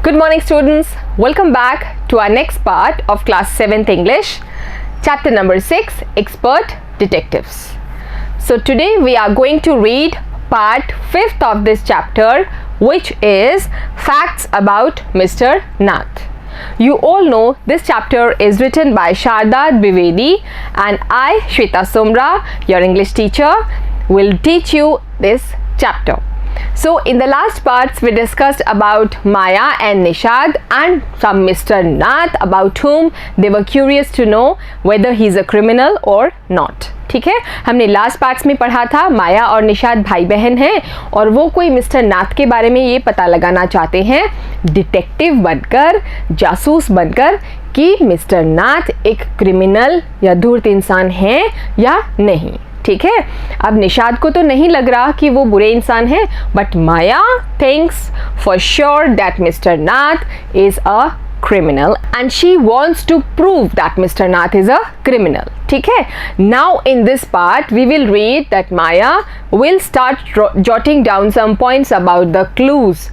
Good morning students, welcome back to our next part of class 7th English, chapter number 6, Expert Detectives. So today we are going to read part 5th of this chapter, which is Facts About Mr. Nath. You all know this chapter is written by Sharda Dwivedi, and I, Shweta Somra, your English teacher, will teach you this chapter. So in the last parts we discussed about Maya and Nishad and some Mr. Nath, about whom they were curious to know whether he is a criminal or not. ठीक है, हमने last parts में पढ़ा था माया और निषाद भाई बहन हैं और वो कोई मिस्टर नाथ के बारे में ये पता लगाना चाहते हैं डिटेक्टिव बनकर, जासूस बनकर, कि मिस्टर नाथ एक क्रिमिनल या धूर्त इंसान है या नहीं. ठीक है, अब निषाद को तो नहीं लग रहा कि वो बुरे इंसान हैं, but Maya thinks for sure that mister Nath is a criminal and she wants to prove that Mr. Nath is a criminal. ठीक है, now in this part we will read that Maya will start jotting down some points about the clues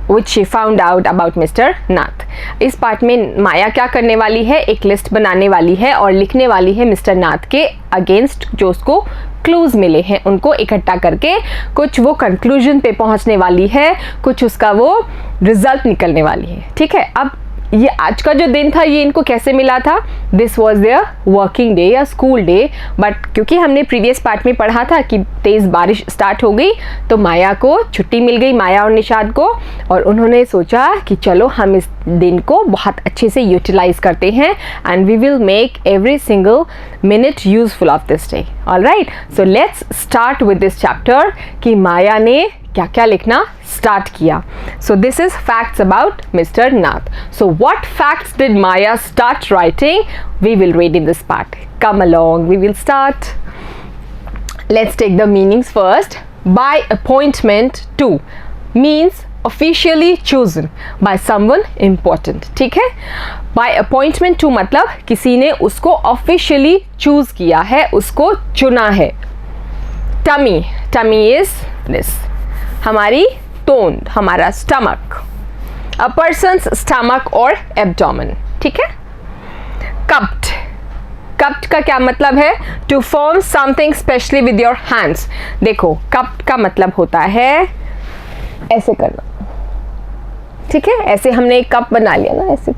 which she found out about Mr. Nath. इस part में माया क्या करने वाली है, एक list बनाने वाली है और लिखने वाली है मिस्टर नाथ के अगेंस्ट जो उसको क्लूज मिले हैं उनको इकट्ठा करके कुछ वो कंक्लूजन पे पहुंचने वाली है, कुछ उसका वो रिजल्ट निकलने वाली है. ठीक है, अब ये आज का जो दिन था ये इनको कैसे मिला था, this was their working day या स्कूल डे, बट क्योंकि हमने प्रीवियस पार्ट में पढ़ा था कि तेज़ बारिश स्टार्ट हो गई तो माया को छुट्टी मिल गई, माया और निषाद को, और उन्होंने सोचा कि चलो हम इस दिन को बहुत अच्छे से यूटिलाइज करते हैं and we will make every single minute useful of this day. Alright, so let's start with this chapter कि माया ने क्या क्या लिखना स्टार्ट किया. So this is facts about mister Nath. So what facts did Maya start writing, we will read in this part. Come along, we will start. Let's take the meanings first. By appointment to means officially chosen by someone important. ठीक है, by appointment to मतलब किसी ने उसको officially choose किया है, उसको चुना है. टमी, टमी इज दिस, हमारी तोंद, हमारा स्टमक, अ पर्सन्स स्टमक और एब्डोमेन. ठीक है. कप्ट, कप्ट का क्या मतलब है, to form something specially with your hands. देखो कप्ट का मतलब होता है ऐसे करना. ठीक है, ऐसे हमने एक कप बना लिया ना, ऐसे.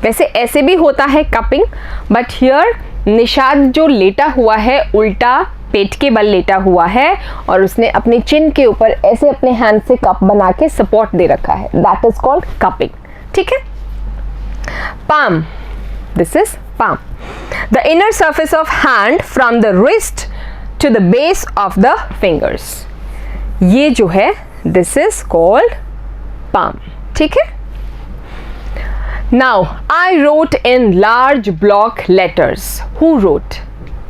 वैसे ऐसे भी होता है कपिंग, बट हियर निषाद जो लेटा हुआ है उल्टा पेट के बल लेटा हुआ है और उसने अपने चिन के ऊपर ऐसे अपने हैंड से कप बना के सपोर्ट दे रखा है, दैट इज कॉल्ड कपिंग. ठीक है. Palm, this is palm, the inner surface of hand from the wrist to the base of the fingers. ये जो है दिस इज कॉल्ड पाम. ठीक है. Now I wrote in large block letters. Who wrote?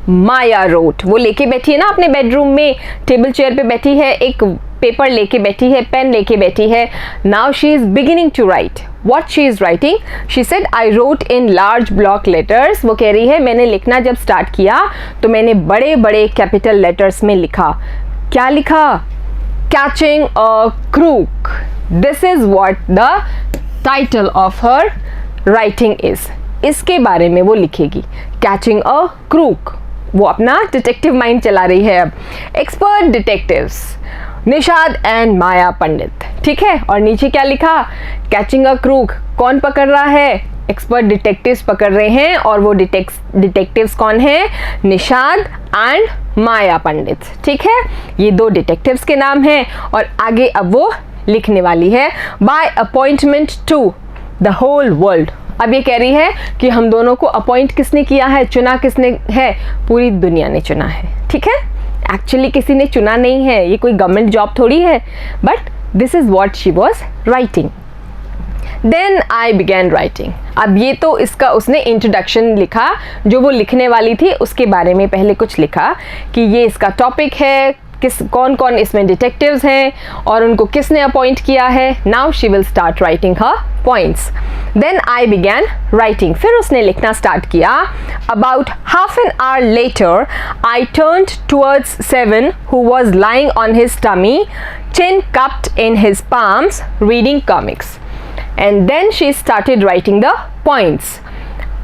Maya wrote. वो लेके बैठी है ना अपने बेडरूम में, टेबल चेयर पे बैठी है, एक पेपर लेके बैठी है, पेन लेके बैठी है. Now she is beginning to write. What she is writing? She said I wrote in large block letters. वो कह रही है मैंने लिखना जब स्टार्ट किया तो मैंने बड़े बड़े कैपिटल लेटर्स में लिखा. क्या लिखा? Catching a crook. This is what the title of her writing is. इसके बारे में वो लिखेगी, कैचिंग अ क्रूक. वो अपना डिटेक्टिव माइंड चला रही है अब. एक्सपर्ट डिटेक्टिव्स, निषाद एंड माया पंडित. ठीक है, और नीचे क्या लिखा? Catching a crook. कौन पकड़ रहा है? एक्सपर्ट डिटेक्टिव्स पकड़ रहे हैं. और वो डिटेक्टिव्स कौन है? निषाद एंड माया पंडित. ठीक है, ये दो डिटेक्टिव्स के नाम हैं. और आगे अब वो लिखने वाली है by appointment to the whole world. अब ये कह रही है कि हम दोनों को अपॉइंट किसने किया है, चुना किसने है? पूरी दुनिया ने चुना है. ठीक है, एक्चुअली किसी ने चुना नहीं है, ये कोई गवर्नमेंट जॉब थोड़ी है, but this is what she was writing. Then I began writing. अब ये तो इसका उसने इंट्रोडक्शन लिखा, जो वो लिखने वाली थी उसके बारे में पहले कुछ लिखा कि ये इसका टॉपिक है, कौन कौन इसमें डिटेक्टिव्स हैं और उनको किसने अपॉइंट किया है. Now she will start writing her points. Then I began writing. फिर उसने लिखना स्टार्ट किया. About half an hour later I turned towards seven who was lying on his tummy, chin cupped in his palms, reading comics. and then she started writing the points.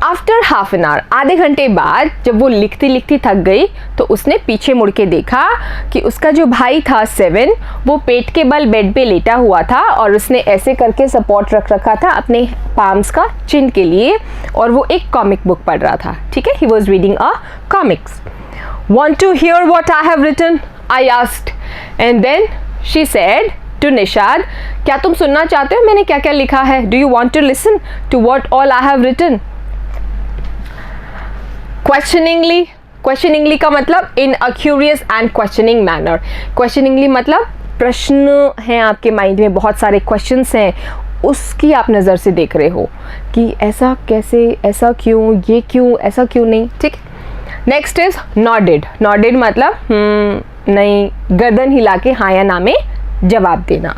After half an our, आधे घंटे बाद जब वो लिखती लिखती थक गई तो उसने पीछे मुड़ के देखा कि उसका जो भाई था 7, वो पेट के बल बेड पे लेटा हुआ था और उसने ऐसे करके सपोर्ट रख रखा था अपने पाम्स का चिन के लिए, और वो एक कॉमिक बुक पढ़ रहा था. ठीक है, he was reading a comics. Want to hear what I have written? I asked. And then she said to Nishad, क्या तुम सुनना चाहते हो मैंने क्या क्या लिखा है? Do you want to listen to what all I have written? Questioningly का मतलब in a curious and questioning manner. Questioningly मतलब प्रश्न हैं आपके माइंड में, बहुत सारे क्वेश्चंस हैं, उसकी आप नज़र से देख रहे हो कि ऐसा कैसे, ऐसा क्यों, ये क्यों, ऐसा क्यों नहीं. ठीक. Next is nodded. नॉडेड मतलब नहीं, गर्दन हिला के हाँ या ना में जवाब देना.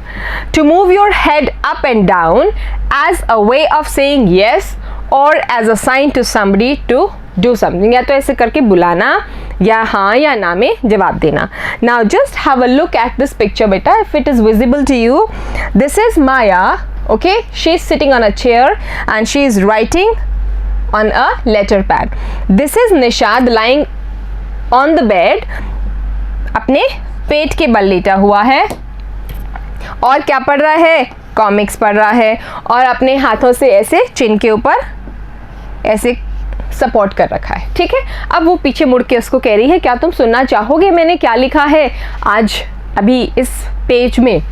To move your head up and down as a way of saying yes और as a sign to somebody to do something, या तो ऐसे करके बुलाना या हाँ या ना में जवाब देना. Now just have a look at this picture बेटा, if it is visible to you. This is Maya. Okay, she is sitting on a chair and she is writing on a letter pad. This is Nishad lying on the bed, अपने पेट के बल लेटा हुआ है और क्या पढ़ रहा है? कॉमिक्स पढ़ रहा है और अपने हाथों से ऐसे चिन के ऊपर ऐसे सपोर्ट कर रखा है. ठीक है, अब वो पीछे मुड़ के उसको कह रही है क्या तुम सुनना चाहोगे मैंने क्या लिखा है आज अभी इस पेज में?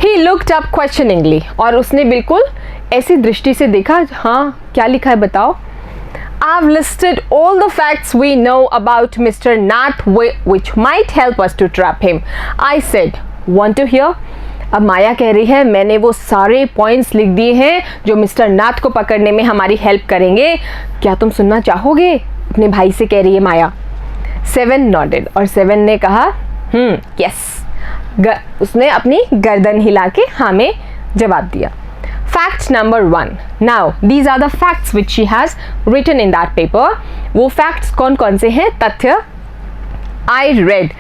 He looked up questioningly, और उसने बिल्कुल ऐसी दृष्टि से देखा, हाँ क्या लिखा है बताओ? I've listed all the facts we know about Mr. Nath which might help us to trap him. I said, want to hear? अब माया कह रही है मैंने वो सारे पॉइंट्स लिख दिए हैं जो मिस्टर नाथ को पकड़ने में हमारी हेल्प करेंगे, क्या तुम सुनना चाहोगे? अपने भाई से कह रही है माया. 7 nodded, और 7 ने कहा यस. उसने अपनी गर्दन हिला के हाँ में जवाब दिया. Fact number 1. Now these are the facts which she has written in that paper. वो facts कौन कौन से हैं? तथ्य. I read,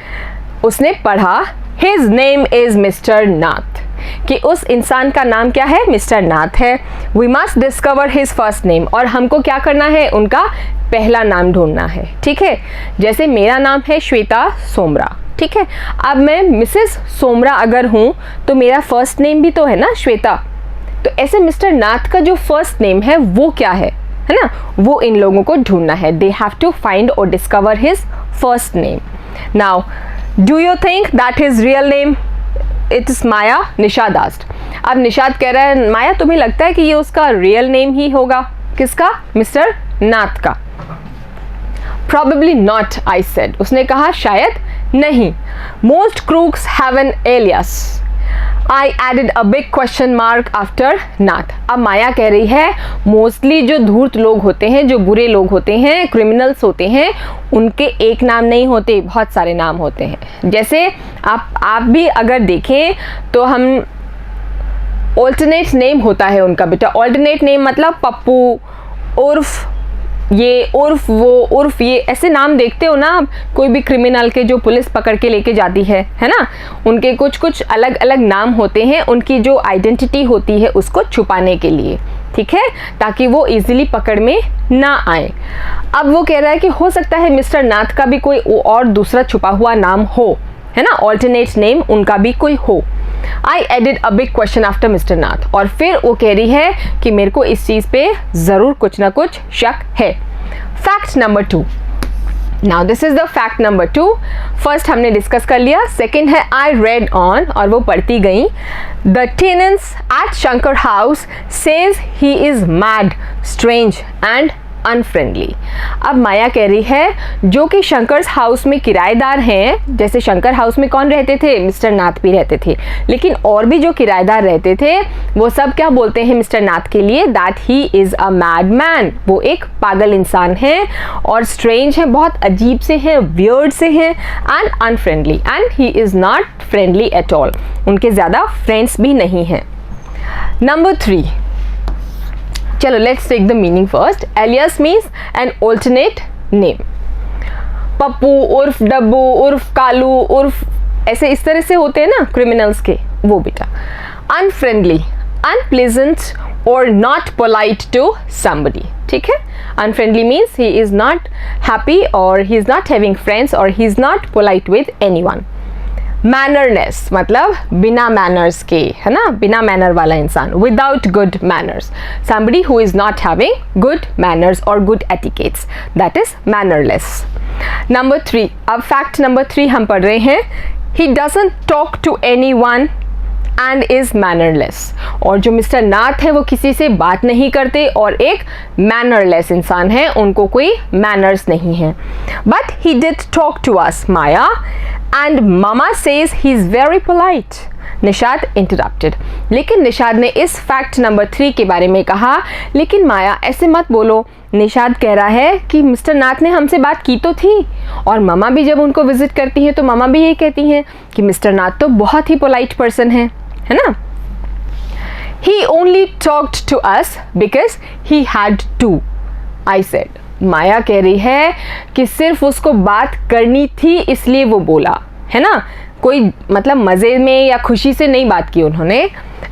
उसने पढ़ा. His name is Mr. Nath, कि उस इंसान का नाम क्या है? मिस्टर नाथ है. We must discover his first name, और हमको क्या करना है? उनका पहला नाम ढूंढना है. ठीक है, जैसे मेरा नाम है श्वेता सोमरा. ठीक है, अब मैं मिसेस सोमरा अगर हूँ तो मेरा फर्स्ट नेम भी तो है ना श्वेता, तो ऐसे मिस्टर नाथ का जो फर्स्ट नेम है वो क्या है ना? वो इन लोगों को ढूंढना है. दे हैव टू फाइंड और discover his first name. Now do you think that his real name it is Maya? Nishad asked. अब निशाद कह रहा है माया तुम्हें लगता है कि ये उसका रियल नेम ही होगा? किसका? मिस्टर नाथ का. Probably not, I said. उसने कहा शायद नहीं. Most crooks have an alias. I added a big question mark after Nath. अब माया कह रही है मोस्टली जो धूर्त लोग होते हैं, जो बुरे लोग होते हैं, क्रिमिनल्स होते हैं, उनके एक नाम नहीं होते, बहुत सारे नाम होते हैं. जैसे आप भी अगर देखें तो हम ऑल्टरनेट नेम होता है उनका बेटा. ऑल्टरनेट नेम मतलब पप्पू उर्फ ये उर्फ वो उर्फ ये, ऐसे नाम देखते हो ना आप कोई भी क्रिमिनल के जो पुलिस पकड़ के लेके जाती है ना, उनके कुछ कुछ अलग अलग नाम होते हैं उनकी जो आइडेंटिटी होती है उसको छुपाने के लिए. ठीक है, ताकि वो इजीली पकड़ में ना आए. अब वो कह रहा है कि हो सकता है मिस्टर नाथ का भी कोई और दूसरा छुपा हुआ नाम हो, है ना, ऑल्टरनेट नेम उनका भी कोई हो. I added a big question after mister Nath, और फिर वो कह रही है कि मेरे को इस चीज़ पे ज़रूर कुछ ना कुछ शक है. Fact number 2. Now this is the fact number 2. First हमने डिस्कस कर लिया. सेकेंड है आई रेड ऑन, और वो पढ़ती गई. The tenants at Shankar house says he is mad, strange and unfriendly. अब माया कह रही है जो कि शंकर हाउस में किराएदार हैं, जैसे शंकर हाउस में कौन रहते थे? मिस्टर नाथ भी रहते थे, लेकिन और भी जो किराएदार रहते थे वो सब क्या बोलते हैं मिस्टर नाथ के लिए? That he is a mad man, वो एक पागल इंसान है, और स्ट्रेंज है, बहुत अजीब से हैं, वियर्ड से हैं, and unfriendly, and he is not friendly at all, उनके ज़्यादा फ्रेंड्स भी नहीं हैं. नंबर 3. चलो let's take the meaning first. Alias means an alternate name. Pappu उर्फ डब्बू उर्फ कालू उर्फ ऐसे इस तरह से होते हैं ना क्रिमिनल्स के, वो बेटा. Unfriendly, unpleasant, or not polite to somebody. ठीक है, unfriendly means he is not happy or he is not having friends or he is not polite with anyone. मैनरनेस मतलब बिना मैनर्स के, है ना, बिना मैनर वाला इंसान, without good manners, somebody who is not having good manners or good etiquettes, that is mannerless. Number 3, अब fact number 3 हम पढ़ रहे हैं, he doesn't talk to anyone and is mannerless. और जो मिस्टर नाथ है वो किसी से बात नहीं करते और एक mannerless इंसान है, उनको कोई manners नहीं है. But he did talk to us, Maya, and Mama says he is very polite. Nishad interrupted. लेकिन निशाद ने इस फैक्ट नंबर 3 के बारे में कहा, लेकिन माया ऐसे मत बोलो. निशाद कह रहा है कि मिस्टर नाथ ने हमसे बात की तो थी, और ममा भी जब उनको विजिट करती है तो ममा भी यही कहती हैं कि मिस्टर नाथ तो बहुत ही पोलाइट पर्सन है ना. He only talked to us because he had to, I said. माया कह रही है कि सिर्फ उसको बात करनी थी इसलिए वो बोला, है ना, कोई मतलब मज़े में या खुशी से नहीं बात की उन्होंने.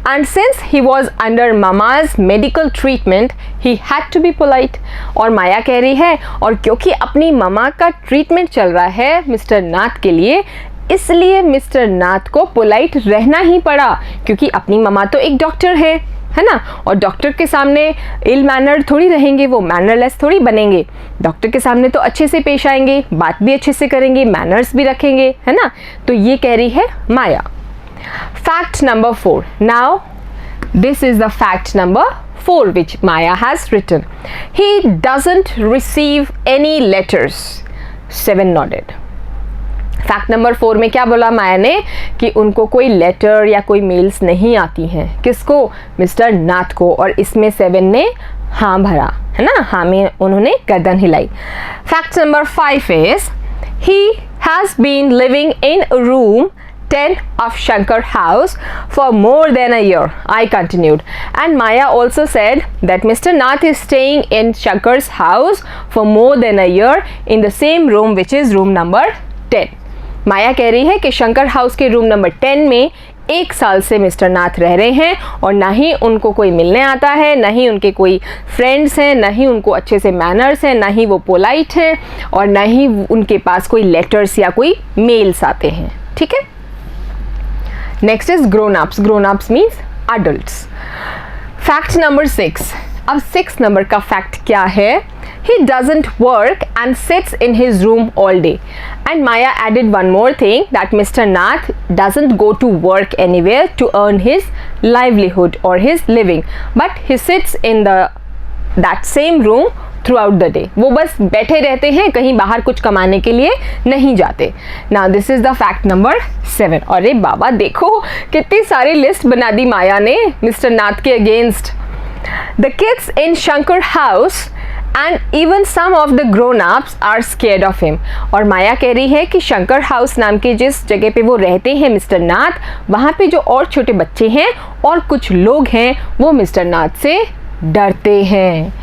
And since he was under mama's medical treatment, he had to be polite. और माया कह रही है, और क्योंकि अपनी ममा का ट्रीटमेंट चल रहा है मिस्टर नाथ के लिए, इसलिए मिस्टर नाथ को पोलाइट रहना ही पड़ा, क्योंकि अपनी ममा तो एक डॉक्टर है ना, और डॉक्टर के सामने इल मैनर थोड़ी रहेंगे, वो मैनरलेस थोड़ी बनेंगे. डॉक्टर के सामने तो अच्छे से पेश आएंगे, बात भी अच्छे से करेंगे, मैनर्स भी रखेंगे, है ना. तो ये कह रही है Maya. Fact number 4. Now this is the fact number 4 which Maya has written. He doesn't receive any letters. 7 nodded. Fact number 4 में क्या बोला माया ने, कि उनको कोई लेटर या कोई मेल्स नहीं आती हैं. किसको? मिस्टर नाथ को. और इसमें 7 ने हाँ भरा, है ना, हाँ में उन्होंने गर्दन हिलाई. Fact number 5 is he has been living in room 10 of Shankar house for more than a year. I continued, and Maya also said that Mr. Nath is staying in Shankar's house for more than a year in the same room which is room number 10. माया कह रही है कि Shankar house के room number 10 में 1 साल से mister नाथ रह रहे हैं, और ना ही उनको कोई मिलने आता है, ना ही उनके कोई फ्रेंड्स हैं, ना ही उनको अच्छे से मैनर्स हैं, ना ही वो पोलाइट हैं, और ना ही उनके पास कोई लेटर्स या कोई मेल्स आते हैं. ठीक है. Next is grown ups. Grown ups means adults. Fact number 6. अब 6 नंबर का फैक्ट क्या है? He doesn't work and sits in his room all day. And Maya added one more thing, that Mr. Nath doesn't go to work anywhere to earn his livelihood or his living, but he sits in that same room throughout the day. वो बस बैठे रहते हैं, कहीं बाहर कुछ कमाने के लिए नहीं जाते. Now this is the fact number 7. अरे बाबा देखो कितनी सारी लिस्ट बना दी माया ने मिस्टर नाथ के against. The kids in Shankar house and even some of the grown-ups are scared of him. और माया कह रही है कि शंकर हाउस नाम के जिस जगह पे वो रहते हैं मिस्टर नाथ, वहाँ पे जो और छोटे बच्चे हैं और कुछ लोग हैं वो मिस्टर नाथ से डरते हैं.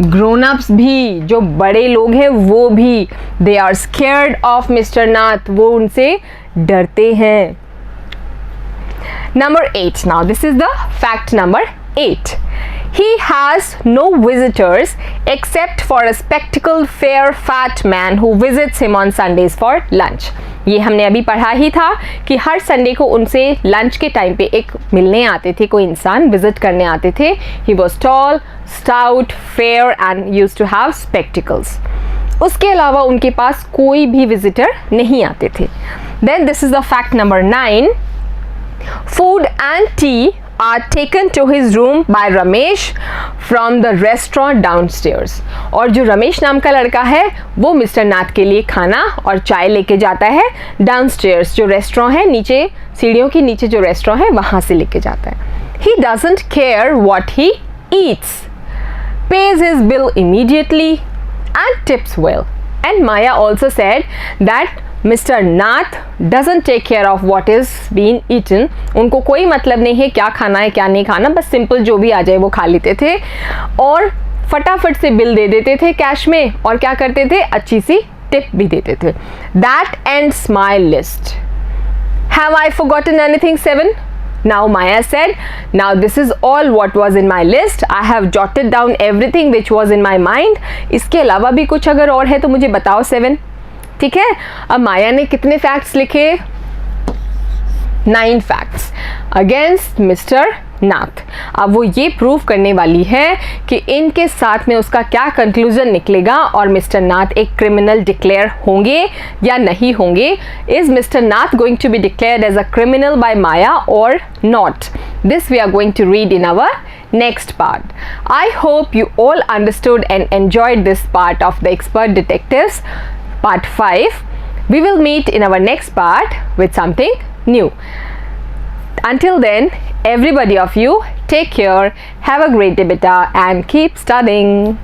ग्रोन-अप्स भी, जो बड़े लोग हैं वो भी, they are scared of mister Nath, वो उनसे डरते हैं. Number 8. Now this is the fact number 8. He has no visitors except for a spectacled, fair, fat man who visits him on Sundays for lunch. ये हमने अभी पढ़ा ही था कि हर संडे को उनसे लंच के टाइम पे एक मिलने आते थे, कोई इंसान विजिट करने आते थे. He was tall, stout, fair and used to have spectacles. उसके अलावा उनके पास कोई भी विजिटर नहीं आते थे. Then this is the fact number 9. Food and tea are taken to his room by Ramesh from the restaurant downstairs. और जो रमेश नाम का लड़का है वो मिस्टर नाथ के लिए खाना और चाय लेके जाता है डाउनस्टेयर्स, जो रेस्टोरेंट है नीचे, सीढ़ियों के नीचे जो रेस्टोरेंट है वहाँ से लेके जाता है. He doesn't care what he eats, pays his bill immediately and tips well. And Maya also said that Mr. Nath doesn't take care of what is being eaten. उनको कोई मतलब नहीं है क्या खाना है क्या नहीं खाना, बस सिंपल जो भी आ जाए वो खा लेते थे और फटाफट से बिल दे देते थे कैश में, और क्या करते थे, अच्छी सी टिप भी देते थे. That ends my list. Have I forgotten anything, 7? Now Maya said, now this is all what was in my list. I have jotted down everything which was in my mind. इसके अलावा भी कुछ अगर और है तो मुझे बताओ 7. ठीक है. अब माया ने कितने फैक्ट्स लिखे? 9 फैक्ट्स अगेंस्ट मिस्टर नाथ. अब वो ये प्रूव करने वाली है कि इनके साथ में उसका क्या कंक्लूजन निकलेगा और मिस्टर नाथ एक क्रिमिनल डिक्लेयर होंगे या नहीं होंगे. Is mister Nath going to be declared as a criminal by Maya और not? This we are going to read in our next part. I hope you all understood and enjoyed this part of the Expert Detectives, part 5. We will meet in our next part with something new. Until then, everybody of you, take care, have a great day beta and keep studying.